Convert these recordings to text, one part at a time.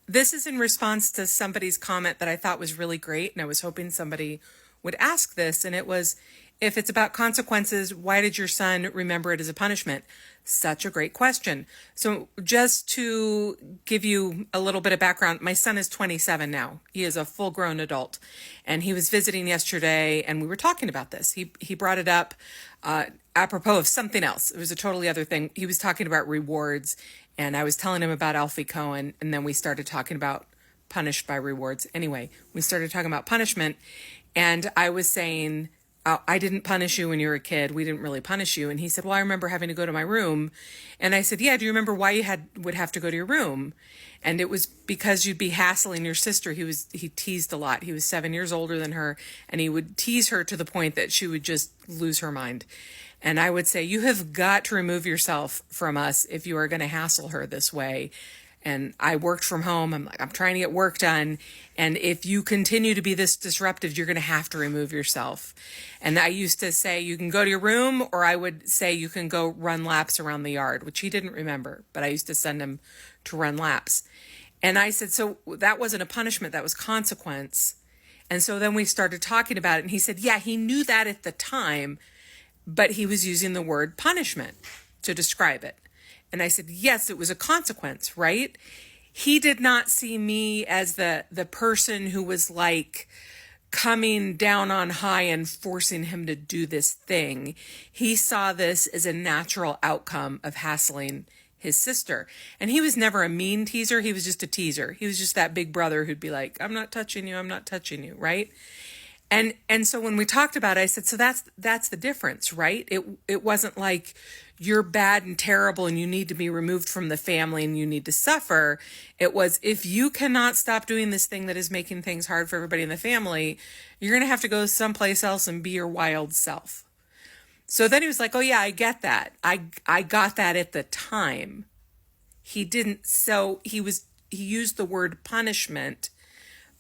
this is in response to somebody's comment that I thought was really great, and I was hoping somebody would ask this, and it was, if it's about consequences, why did your son remember it as a punishment? Such a great question. So just to give you a little bit of background, my son is 27 now. He is a full-grown adult, and he was visiting yesterday, and we were talking about this. He brought it up apropos of something else. It was a totally other thing. He was talking about rewards, and I was telling him about Alfie Cohen, and then we started talking about punished by rewards. Anyway, we started talking about punishment, and I was saying, I didn't punish you when you were a kid. We didn't really punish you. And he said, well, I remember having to go to my room. And I said, yeah, do you remember why you would have to go to your room? And it was because you'd be hassling your sister. He teased a lot. He was 7 years older than her, and he would tease her to the point that she would just lose her mind. And I would say, you have got to remove yourself from us if you are going to hassle her this way. And I worked from home. I'm trying to get work done. And if you continue to be this disruptive, you're going to have to remove yourself. And I used to say, you can go to your room, or I would say you can go run laps around the yard, which he didn't remember, but I used to send him to run laps. And I said, so that wasn't a punishment, that was consequence. And so then we started talking about it, and he said, yeah, he knew that at the time, but he was using the word punishment to describe it. And I said, yes, it was a consequence, right? He did not see me as the person who was like coming down on high and forcing him to do this thing. He saw this as a natural outcome of hassling his sister. And he was never a mean teaser. He was just a teaser. He was just that big brother who'd be like, I'm not touching you. I'm not touching you. Right. And so when we talked about it, I said, so that's the difference, right? It wasn't like you're bad and terrible and you need to be removed from the family and you need to suffer. It was, if you cannot stop doing this thing that is making things hard for everybody in the family, you're going to have to go someplace else and be your wild self. So then he was like, oh yeah, I get that. I got that at the time. He didn't, so he used the word punishment,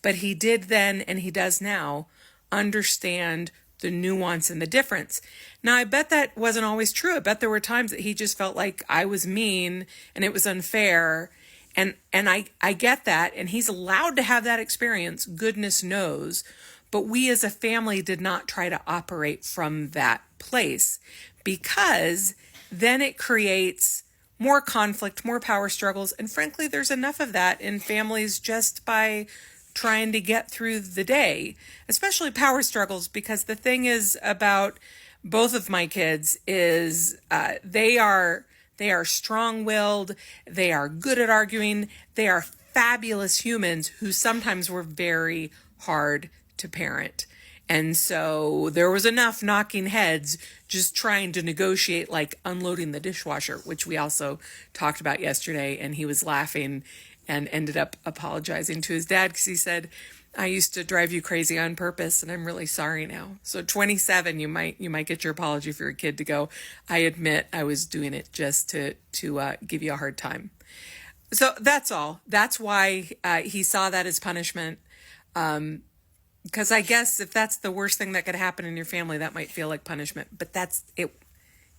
but he did then, and he does now, understand the nuance and the difference. Now, I bet that wasn't always true. I bet there were times that he just felt like I was mean and it was unfair. And I get that. And he's allowed to have that experience, goodness knows. But we as a family did not try to operate from that place, because then it creates more conflict, more power struggles. And frankly, there's enough of that in families just by trying to get through the day, especially power struggles, because the thing is about both of my kids is they are strong-willed, they are good at arguing, they are fabulous humans who sometimes were very hard to parent. And so there was enough knocking heads just trying to negotiate, like unloading the dishwasher, which we also talked about yesterday, and he was laughing and ended up apologizing to his dad because he said, I used to drive you crazy on purpose, and I'm really sorry now. So 27, you might get your apology for your kid to go, I admit I was doing it just to give you a hard time. So that's all. That's why he saw that as punishment. Because I guess if that's the worst thing that could happen in your family, that might feel like punishment. But that's it.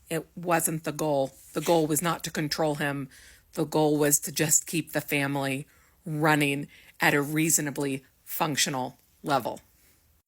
It wasn't the goal. The goal was not to control him. The goal was to just keep the family running at a reasonably functional level.